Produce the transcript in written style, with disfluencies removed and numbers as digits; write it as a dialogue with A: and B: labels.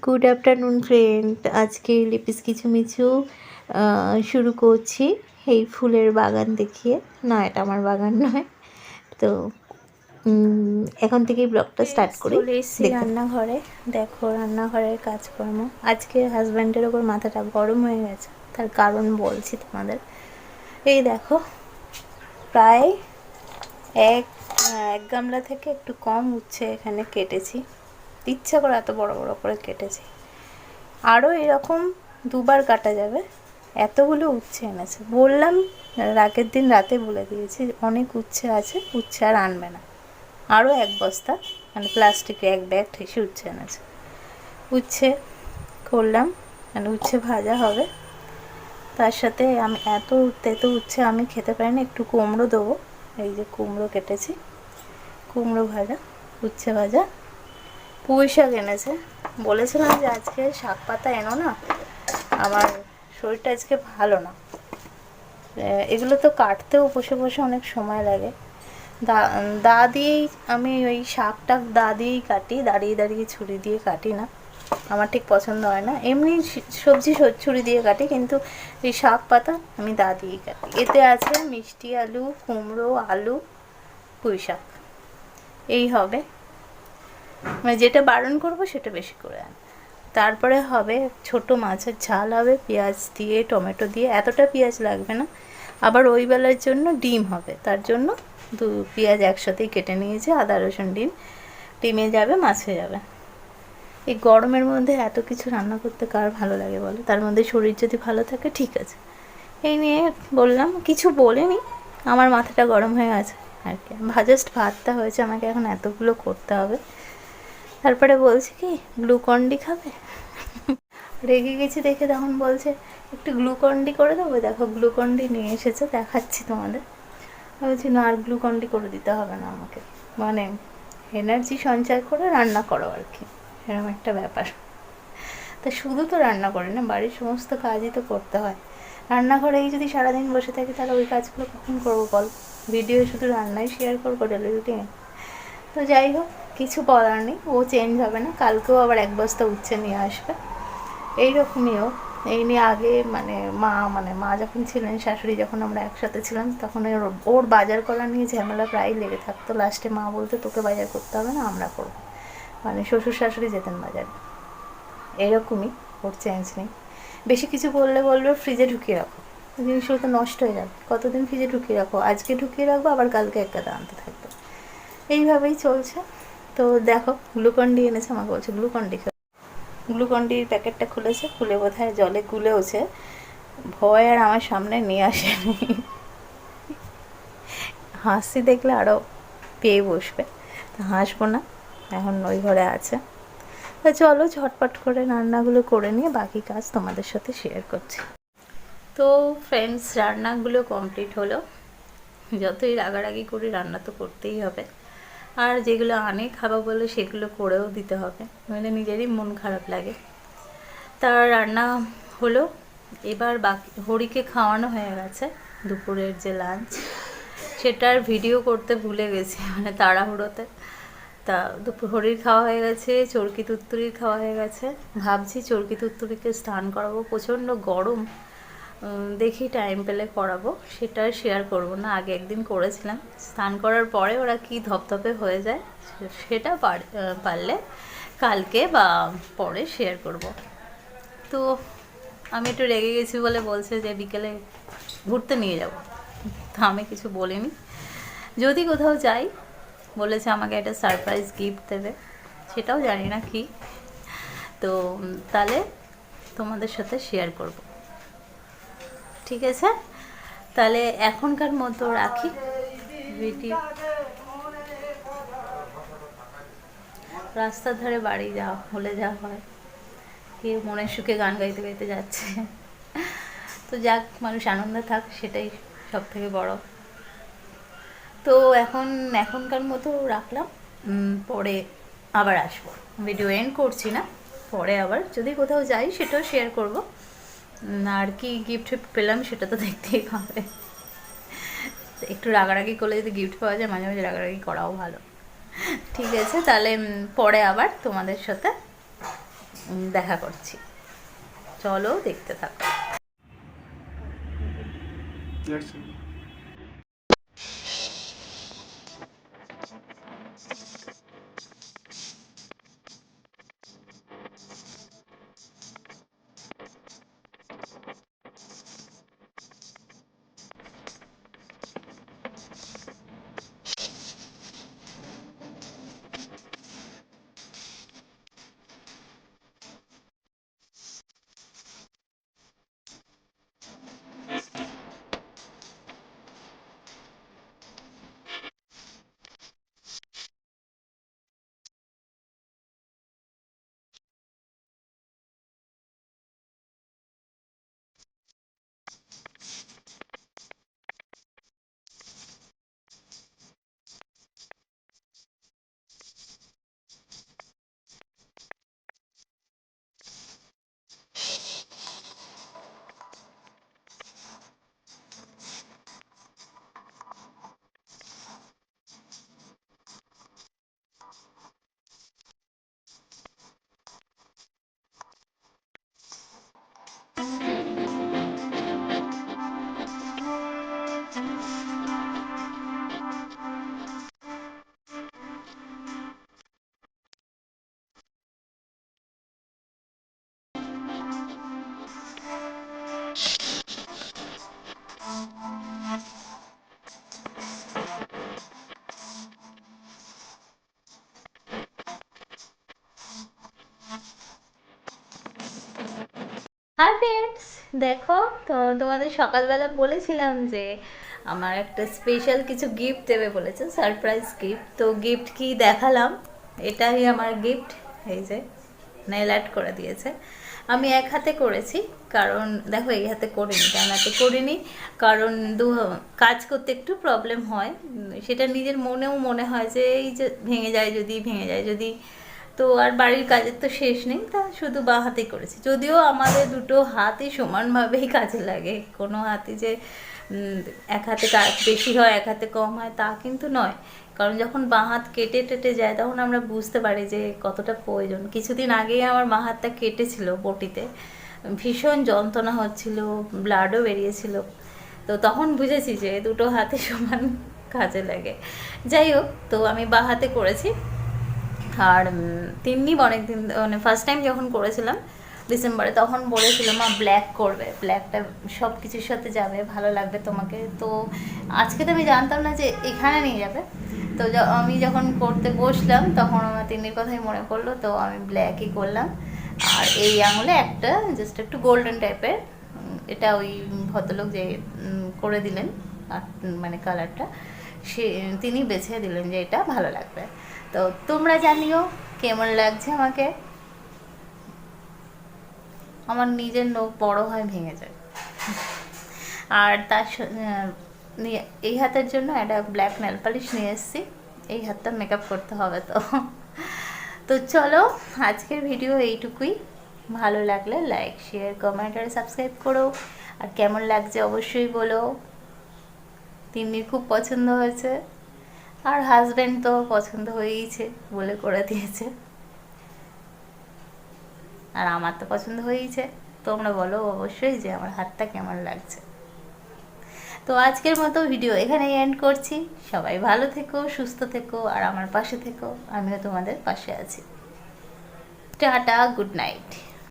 A: Good afternoon friend. আজকে লিপিস কিচুমিচু শুরু করছি এই ফুলের বাগান দেখিয়ে। না, এটা আমার বাগান নয়। তো এখন থেকেই ব্লগটা স্টার্ট করি।
B: চলে এসেছি রান্নাঘরে। দেখো রান্নাঘরের কাজকর্ম। আজকে হাজব্যান্ডের ওপর মাথাটা গরম হয়ে গেছে, তার কারণ বলছি তোমাদের। এই দেখো, প্রায় এক এক গামলা থেকে একটু কম উচ্ছে এখানে কেটেছি। ইচ্ছা করে এত বড় বড় করে কেটেছি। আরও এরকম দুবার কাটা যাবে, এতগুলো উচ্ছে এনেছে। বললাম, আগের দিন রাতে বলে দিয়েছি অনেক উচ্ছে আছে, উচ্ছে আর আনবে না। আরও এক বস্তা মানে প্লাস্টিকে এক ব্যাগ ঠেসে উচ্ছে এনেছে। উচ্ছে করলাম, মানে উচ্ছে ভাজা হবে। তার সাথে আমি এত উচ্ছে আমি খেতে পারি না, একটু কুমড়ো দেবো। এই যে কুমড়ো কেটেছি, কুমড়ো ভাজা, উচ্ছে ভাজা। পুঁই শাক এনেছে। বলেছিলাম যে আজকে শাক পাতা এনো না, আমার শরীরটা আজকে ভালো না। এগুলো তো কাটতেও বসে বসে অনেক সময় লাগে। দা দিয়েই আমি ওই শাকটা দা দিয়েই কাটি, দাঁড়িয়ে দাঁড়িয়ে ছুরি দিয়ে কাটি না, আমার ঠিক পছন্দ হয় না। এমনি সবজি ছুরি দিয়ে কাটি, কিন্তু এই শাক পাতা আমি দা দিয়েই কাটি। এতে আছে মিষ্টি আলু, কুমড়ো, আলু, পুঁই শাক। এই হবে, মানে যেটা বারণ করব সেটা বেশি করে আন। তারপরে হবে ছোট মাছের ঝাল হবে, পেঁয়াজ দিয়ে টমেটো দিয়ে। এতটা পেঁয়াজ লাগবে না। আবার ওই বেলার জন্য ডিম হবে, তার জন্য পেঁয়াজ একসাথেই কেটে নিয়েছি, আদা রসুন ডিম। ডিমে যাবে, মাছে যাবে। এই গরমের মধ্যে এত কিছু রান্না করতে কার ভালো লাগে বলো? তার মধ্যে শরীর যদি ভালো থাকে ঠিক আছে। এই নিয়ে বললাম, কিছু বলিনি, আমার মাথাটা গরম হয়ে আছে আর কি। জাস্ট ভাতটা হয়েছে, আমাকে এখন এতগুলো করতে হবে। তারপরে বলছে কি গ্লুকন্ডি খাবে। রেগে গেছি দেখে তখন বলছে একটু গ্লুকন্ডি করে দেবো। দেখো গ্লুকন্ডি নিয়ে এসেছে, দেখাচ্ছি তোমাদের। বলছি না, আর গ্লুকন্ডি করে দিতে হবে না আমাকে, মানে এনার্জি সঞ্চয় করে রান্না করো আর কি, এরকম একটা ব্যাপার। তা শুধু তো রান্না করে না, বাড়ির সমস্ত কাজই তো করতে হয়। রান্নাঘরেই যদি সারাদিন বসে থাকি তাহলে ওই কাজগুলো কখন করবো বল? ভিডিও শুধু রান্নাই শেয়ার করবো ডেলি রুটিনে? তো যাই হোক, কিছু বলার নেই, ও চেঞ্জ হবে না। কালকেও আবার এক বস্তা উচ্ছে নিয়ে আসবে। এইরকমইও এই নিয়ে আগে মা যখন ছিলেন, শাশুড়ি যখন আমরা একসাথে ছিলাম, তখন ওর বাজার করা নিয়ে ঝামেলা প্রায় লেগে থাকতো। লাস্টে মা বলতো তোকে বাজার করতে হবে না, আমরা করবো। মানে শ্বশুর শাশুড়ি যেতেন বাজারে। এরকমই, ওর চেঞ্জ নেই। বেশি কিছু বলবে ফ্রিজে ঢুকিয়ে রাখো, জিনিসগুলো তো নষ্ট হয়ে যাবে। কতদিন ফ্রিজে ঢুকিয়ে রাখো? আজকে ঢুকিয়ে রাখবো, আবার কালকে একটা আনতে থাকবে। এইভাবেই চলছে। তো দেখো গ্লুকন্ডি এনেছে, আমাকে বলছে গ্লুকন্ডি। গ্লুকন্ডির প্যাকেটটা খুলেছে, খুলে বোধহয় জলে গুলেওছে। ভয় আর আমার সামনে নিয়ে আসেনি। হাসি দেখলে আরও পেয়ে বসবে, তা হাসবো না, এখন ওই ঘরে আছে। তা চলো ঝটপট করে রান্নাগুলো করে নিয়ে বাকি কাজ তোমাদের সাথে শেয়ার করছি। তো ফ্রেন্ডস, রান্নাগুলো কমপ্লিট হলো। যতই রাগারাগি করি রান্না তো করতেই হবে, আর যেগুলো আনে খাবো বলে সেগুলো করেও দিতে হবে, নইলে নিজেরই মন খারাপ লাগে। তার রান্না হলো। এবার বাকি হরিকে খাওয়ানো হয়ে গেছে, দুপুরের যে লাঞ্চ, সেটার ভিডিও করতে ভুলে গেছি, মানে তাড়াহুড়োতে। তা দুপুর হরির খাওয়া হয়ে গেছে, চরকি তুত্তুরির খাওয়া হয়ে গেছে। ভাবছি চরকি তুত্তুরিকে স্নান করাবো, প্রচণ্ড গরম। দেখি টাইম পেলে করাবো, সেটা শেয়ার করব না। আগে একদিন করেছিলাম, স্নান করার পরে ওরা কি ধপধপে হয়ে যায়, সেটা পারলে কালকে বা পরে শেয়ার করব। তো আমি একটু রেগে গেছি বলে বলছে যে বিকেলে ঘুরতে নিয়ে যাব। তো আমি কিছু বলিনি। যদি কোথাও যাই বলেছে আমাকে একটা সারপ্রাইজ গিফট দেবে, সেটাও জানি না কি। তো তাহলে তোমাদের সাথে শেয়ার করব, ঠিক আছে? তাহলে এখনকার মতো রাখি ভিডিও। রাস্তার ধারে বাড়ি যাওয়া হলে যা হয়, কেউ মনের সুখে গান গাইতে গাইতে যাচ্ছে। তো যাক, মানুষ আনন্দে থাক, সেটাই সব থেকে বড়। তো এখনকার মতো রাখলাম, পরে আবার আসবো। ভিডিও এন্ড করছি না, পরে আবার যদি কোথাও যাই সেটাও শেয়ার করব। আর কি গিফট পেলাম সেটা তো দেখতেই হবে। একটু রাগারাগি করলে যদি গিফট পাওয়া যায়, মাঝে মাঝে রাগারাগি করাও ভালো। ঠিক আছে, তাহলে পরে আবার তোমাদের সাথে দেখা করছি। চলো দেখতে থাকো। হাই ফ্রেন্ডস, দেখো তো তোমাদের সকালবেলা বলেছিলাম যে আমার একটা স্পেশাল কিছু গিফট দেবে বলেছে, সারপ্রাইজ গিফট। তো গিফট কি দেখালাম, এটাই আমার গিফট। এই যে নেল আর্ট করে দিয়েছে, আমি এক হাতে করেছি। কারণ দেখো এই হাতে করিনি, ডান হাতে করিনি, কারণ কাজ করতে একটু প্রবলেম হয়। সেটা নিজের মনেও মনে হয় যে এই যে ভেঙে যায় যদি, ভেঙে যায় যদি। তো আর বাড়ির কাজের তো শেষ নেই, তা শুধু বাঁ হাতেই করেছি। যদিও আমাদের দুটো হাতই সমানভাবেই কাজে লাগে, কোনো হাতে যে এক হাতে কাজ বেশি হয় এক হাতে কম হয় তা কিন্তু নয়। কারণ যখন বাঁ হাত কেটে টেটে যায় তখন আমরা বুঝতে পারি যে কতটা প্রয়োজন। কিছুদিন আগেই আমার বাঁ হাতটা কেটেছিল বটিতে, ভীষণ যন্ত্রণা হচ্ছিল, ব্লাডও বেরিয়েছিল। তো তখন বুঝেছি যে দুটো হাতে সমান কাজে লাগে। যাই হোক, তো আমি বাঁ হাতে করেছি। আর তিন্নি অনেকদিন, মানে ফার্স্ট টাইম যখন করেছিলাম ডিসেম্বরে, তখন বলেছিল মা ব্ল্যাক করবে, ব্ল্যাকটা সব কিছুর সাথে যাবে, ভালো লাগবে তোমাকে। তো আজকে তো আমি জানতাম না যে এখানে নিয়ে যাবে। তো আমি যখন করতে বসলাম তখন আমার তিন্নির কথাই মনে পড়লো, তো আমি ব্ল্যাকই করলাম। আর এই আঙুলে একটা জাস্ট একটু গোল্ডেন টাইপের, এটা ওই ভদ্রলোক যে করে দিলেন মানে কালারটা, সে তিনি বেছে দিলেন যে এটা ভালো লাগবে। তো তোমরা জানিও কেমন লাগছে আমাকে। আমার নিজের নখ বড় হয়, ভেঙে যায়। আর তার এই হাতের জন্য একটা ব্ল্যাক নেল পালিশ নিয়ে এসেছি, এই হাতটা মেকআপ করতে হবে। তো তো চলো, আজকের ভিডিও এইটুকুই। ভালো লাগলে লাইক, শেয়ার, কমেন্ট আর সাবস্ক্রাইব করো। আর কেমন লাগছে অবশ্যই বলো। তিন্নির খুব পছন্দ হয়েছে, আর হাজব্যান্ড তো পছন্দ হয়েইছে বলে করে দিয়েছে, আর আমার তো পছন্দ হয়েইছে। তোমরা বলো অবশ্যই যে আমার হাতটা কেমন লাগছে। তো আজকের মতো ভিডিও এখানেই এন্ড করছি। সবাই ভালো থেকো, সুস্থ থেকো, আর আমার পাশে থেকো, আমিও তোমাদের পাশে আছি। Tata, good night.